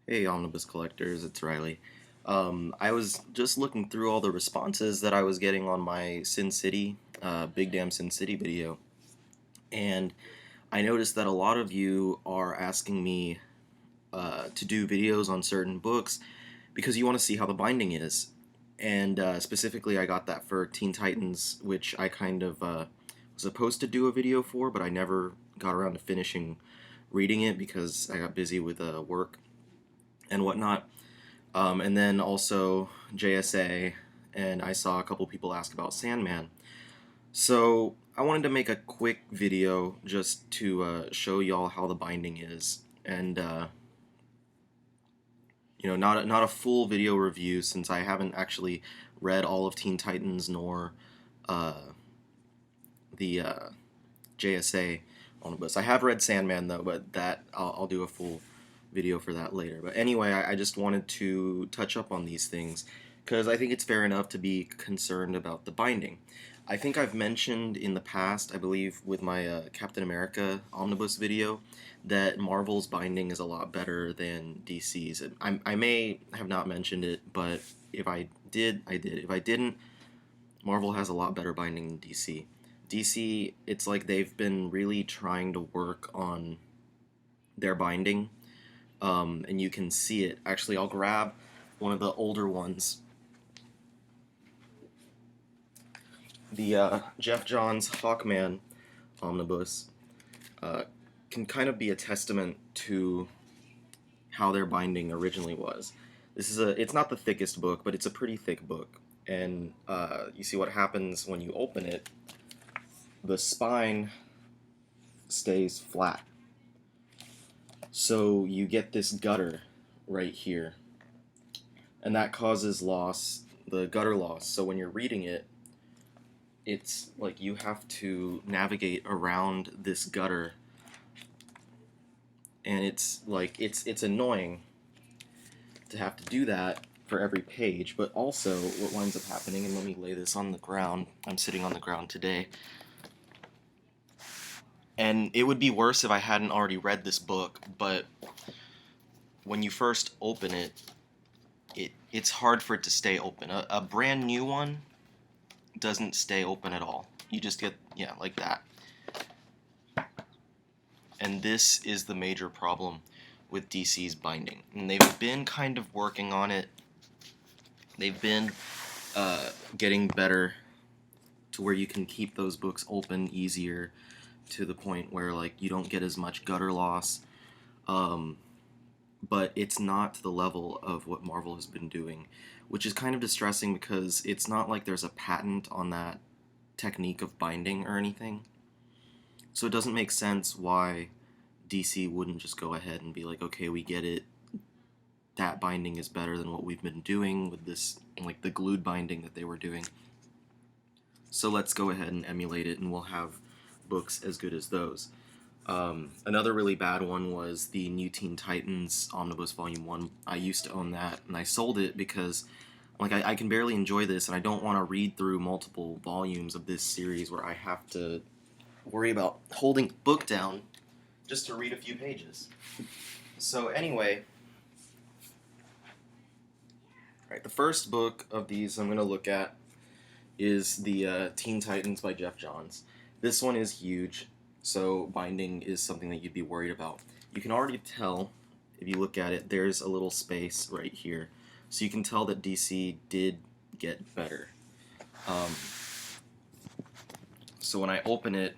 Hey, Omnibus collectors, it's Riley. I was just looking through all the responses that I was getting on my Sin City, Big Damn Sin City video, and I noticed that a lot of you are asking me to do videos on certain books because you want to see how the binding is. And specifically, I got that for Teen Titans, which I kind of was supposed to do a video for, but I never got around to finishing reading it because I got busy with work and whatnot. And then also JSA, and I saw a couple people ask about Sandman. So I wanted to make a quick video just to show y'all how the binding is, and not a full video review since I haven't actually read all of Teen Titans nor uh, the JSA Omnibus. I have read Sandman though, but that I'll do a full video for that later. But anyway, I just wanted to touch up on these things because I think it's fair enough to be concerned about the binding. I think I've mentioned in the past, I believe with my Captain America Omnibus video, that Marvel's binding is a lot better than DC's. I may have not mentioned it, but if I did, I did. If I didn't, Marvel has a lot better binding than DC. DC, it's like they've been really trying to work on their binding, and you can see it. Actually, I'll grab one of the older ones. The Geoff Johns Hawkman Omnibus can kind of be a testament to how their binding originally was. It's not the thickest book, but it's a pretty thick book. And you see what happens when you open it. The spine stays flat. So you get this gutter right here. And that causes loss, the gutter loss. So when you're reading it, it's like you have to navigate around this gutter. And it's like, it's annoying to have to do that for every page, but also what winds up happening, and let me lay this on the ground. I'm sitting on the ground today. And it would be worse if I hadn't already read this book, but when you first open it, it's hard for it to stay open. A brand new one doesn't stay open at all. You just get, yeah, like that. And this is the major problem with DC's binding. And they've been kind of working on it. They've been getting better to where you can keep those books open easier, to the point where like you don't get as much gutter loss, but it's not to the level of what Marvel has been doing, which is kind of distressing because it's not like there's a patent on that technique of binding or anything. So it doesn't make sense why DC wouldn't just go ahead and be like, okay, we get it, that binding is better than what we've been doing with this, like the glued binding that they were doing. So let's go ahead and emulate it, and we'll have books as good as those. Another really bad one was the New Teen Titans Omnibus Volume 1. I used to own that, and I sold it because like I can barely enjoy this, and I don't want to read through multiple volumes of this series where I have to worry about holding the book down just to read a few pages. So anyway, right, the first book of these I'm going to look at is the Teen Titans by Geoff Johns. This one is huge, so binding is something that you'd be worried about. You can already tell, if you look at it, there's a little space right here. So you can tell that DC did get better. So when I open it,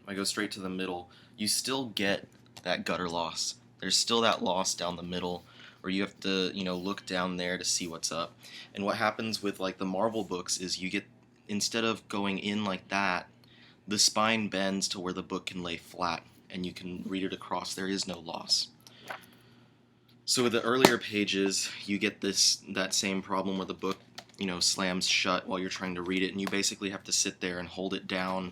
I go straight to the middle, you still get that gutter loss. There's still that loss down the middle, where you have to, look down there to see what's up. And what happens with like the Marvel books is you get, instead of going in like that, the spine bends to where the book can lay flat, and you can read it across. There is no loss. So with the earlier pages, you get that same problem where the book, slams shut while you're trying to read it, and you basically have to sit there and hold it down,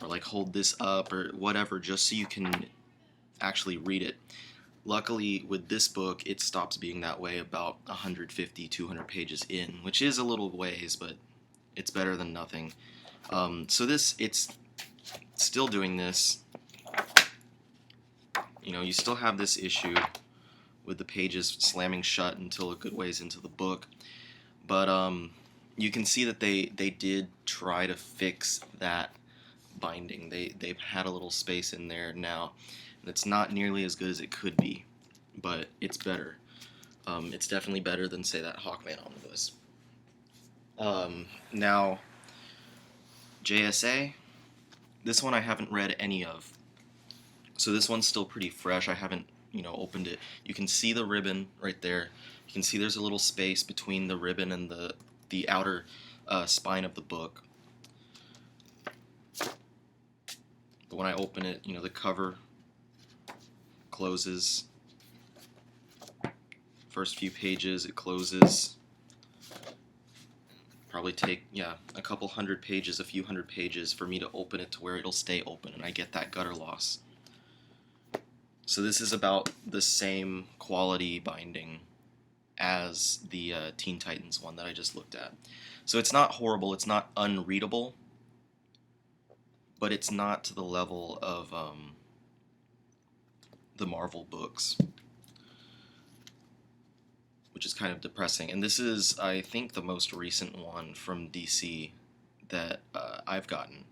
or like hold this up, or whatever, just so you can actually read it. Luckily, with this book, it stops being that way about 150, 200 pages in, which is a little ways, but it's better than nothing. So it's still doing this. You still have this issue with the pages slamming shut until a good ways into the book. But you can see that they did try to fix that binding. They've had a little space in there now. It's not nearly as good as it could be, but it's better. It's definitely better than, say, that Hawkman Omnibus. Now, JSA, this one I haven't read any of. So this one's still pretty fresh. I haven't, opened it. You can see the ribbon right there. You can see there's a little space between the ribbon and the outer spine of the book. But when I open it, the cover closes. First few pages, it closes. Probably take, a couple hundred pages, a few hundred pages for me to open it to where it'll stay open and I get that gutter loss. So this is about the same quality binding as the Teen Titans one that I just looked at. So it's not horrible, it's not unreadable, but it's not to the level of the Marvel books, which is kind of depressing. And this is, I think, the most recent one from DC that I've gotten.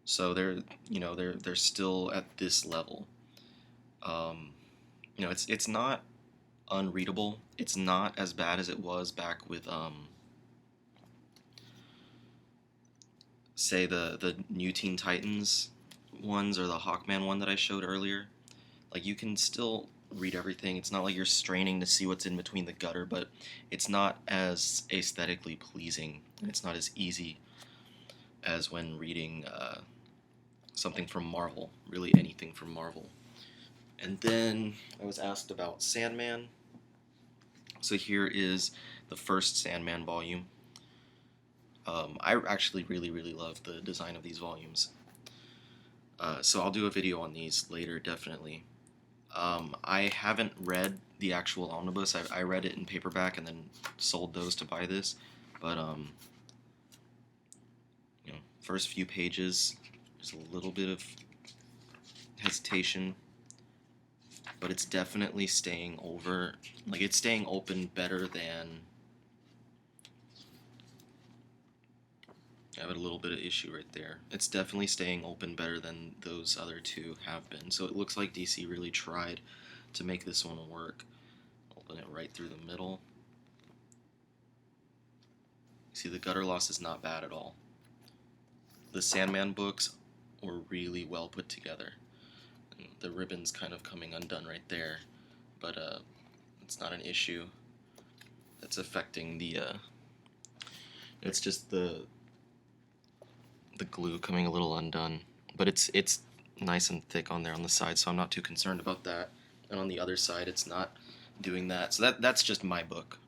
So they're still at this level. It's not unreadable. It's not as bad as it was back with say the new Teen Titans ones or the Hawkman one that I showed earlier. Like, you can still read everything. It's not like you're straining to see what's in between the gutter, but it's not as aesthetically pleasing. It's not as easy as when reading something from Marvel, really anything from Marvel. And then I was asked about Sandman. So here is the first Sandman volume. I actually really love the design of these volumes. So I'll do a video on these later, definitely. I haven't read the actual Omnibus. I read it in paperback and then sold those to buy this. But, first few pages, there's a little bit of hesitation. But it's definitely staying over, like, it's staying open better than, I have a little bit of issue right there. It's definitely staying open better than those other two have been. So it looks like DC really tried to make this one work. Open it right through the middle. See, the gutter loss is not bad at all. The Sandman books were really well put together. And the ribbon's kind of coming undone right there, but it's not an issue that's affecting the, it's just the glue coming a little undone, but it's nice and thick on there on the side, so I'm not too concerned about that. And on the other side, it's not doing that. So that's just my book.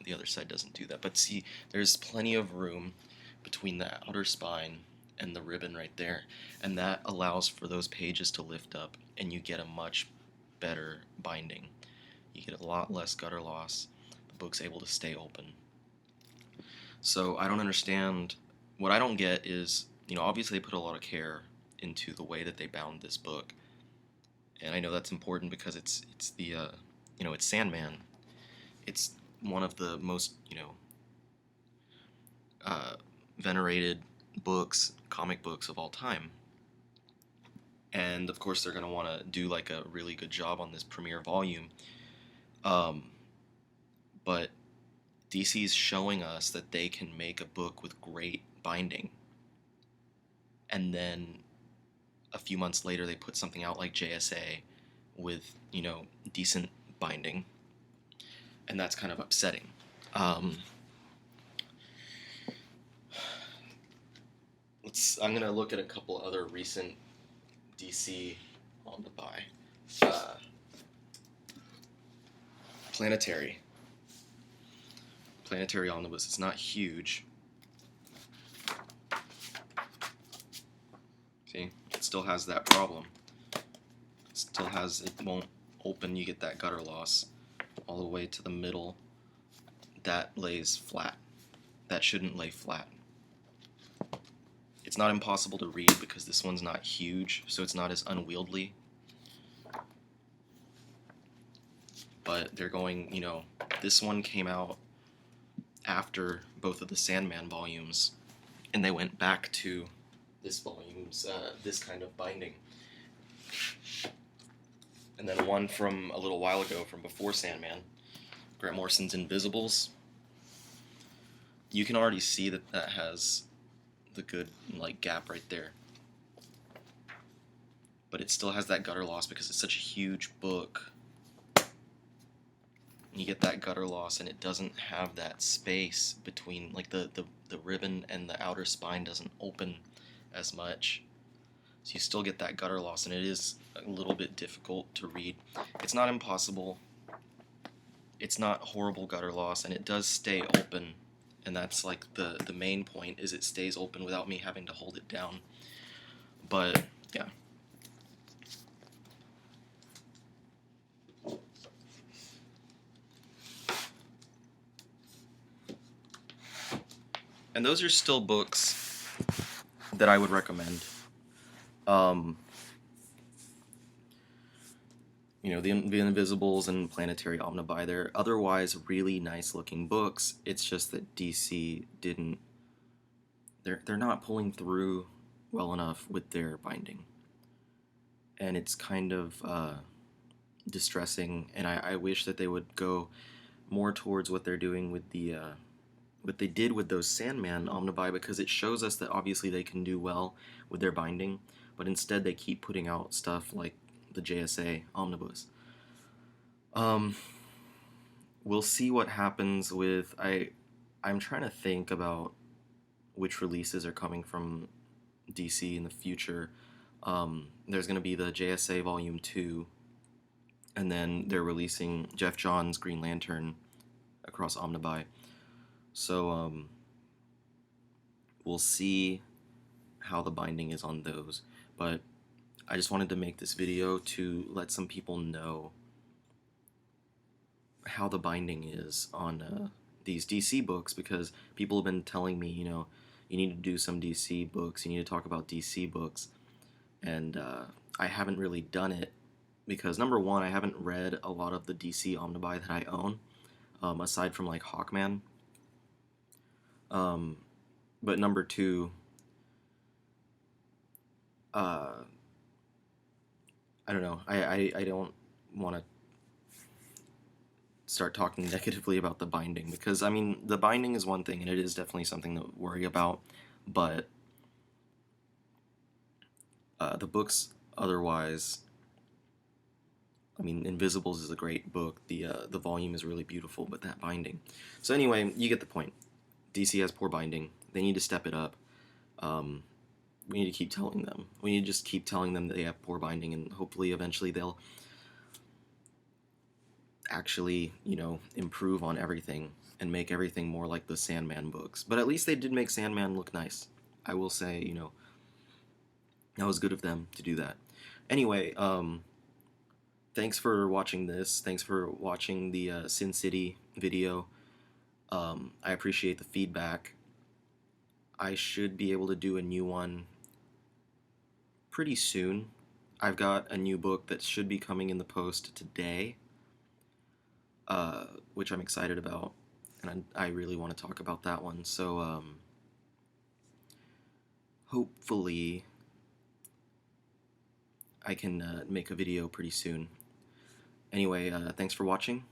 The other side doesn't do that. But see, there's plenty of room between the outer spine and the ribbon right there, and that allows for those pages to lift up, and you get a much better binding. You get a lot less gutter loss. The book's able to stay open. So I don't understand. What I don't get is, obviously they put a lot of care into the way that they bound this book, and I know that's important because it's the it's Sandman. It's one of the most venerated books, comic books of all time, and of course they're going to want to do like a really good job on this premiere volume, but DC's showing us that they can make a book with great binding, and then a few months later they put something out like JSA with decent binding, and that's kind of upsetting. I'm gonna look at a couple other recent DC Omnibi. Planetary Omnibus. It's not huge. See, it still has that problem. It won't open. You get that gutter loss all the way to the middle. That lays flat. That shouldn't lay flat. It's not impossible to read because this one's not huge, so it's not as unwieldy. but they're going, you know, this one came out after both of the Sandman volumes, and they went back to this volume's, this kind of binding. And then one from a little while ago, from before Sandman, Grant Morrison's Invisibles. You can already see that that has the good, like, gap right there. But it still has that gutter loss because it's such a huge book. You get that gutter loss, and it doesn't have that space between, like, the ribbon and the outer spine doesn't open as much. So you still get that gutter loss, and it is a little bit difficult to read. It's not impossible. It's not horrible gutter loss, and it does stay open. And that's like the main point, is it stays open without me having to hold it down. But yeah. And those are still books that I would recommend. You know, the Invisibles and Planetary Omnibi, they're otherwise really nice looking books. It's just that DC didn't, they're not pulling through well enough with their binding. And it's kind of distressing, and I wish that they would go more towards what they're doing with the, what they did with those Sandman Omnibi, because it shows us that obviously they can do well with their binding, but instead they keep putting out stuff like the JSA Omnibus. We'll see what happens with, I'm trying to think about which releases are coming from DC in the future. There's going to be the JSA Volume 2, and then they're releasing Geoff Johns' Green Lantern across Omnibi. So, we'll see how the binding is on those, but I just wanted to make this video to let some people know how the binding is on these DC books, because people have been telling me, you know, you need to do some DC books, you need to talk about DC books, and I haven't really done it, because number one, I haven't read a lot of the DC Omnibi that I own, aside from like Hawkman, but number two, I don't know, I don't want to start talking negatively about the binding, because, I mean, the binding is one thing, and it is definitely something to worry about, but the books otherwise, I mean, Invisibles is a great book, the volume is really beautiful, but that binding. So anyway, you get the point. DC has poor binding. They need to step it up. We need to keep telling them. We need to just keep telling them that they have poor binding, and hopefully eventually they'll actually, you know, improve on everything and make everything more like the Sandman books. But at least they did make Sandman look nice. I will say, you know, that was good of them to do that. Anyway, thanks for watching this. Thanks for watching the Sin City video. I appreciate the feedback. I should be able to do a new one pretty soon. I've got a new book that should be coming in the post today, which I'm excited about, and I really want to talk about that one. So hopefully I can make a video pretty soon. Anyway, thanks for watching,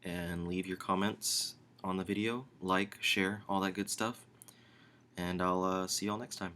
and leave your comments on the video, like, share, all that good stuff, and I'll see y'all next time.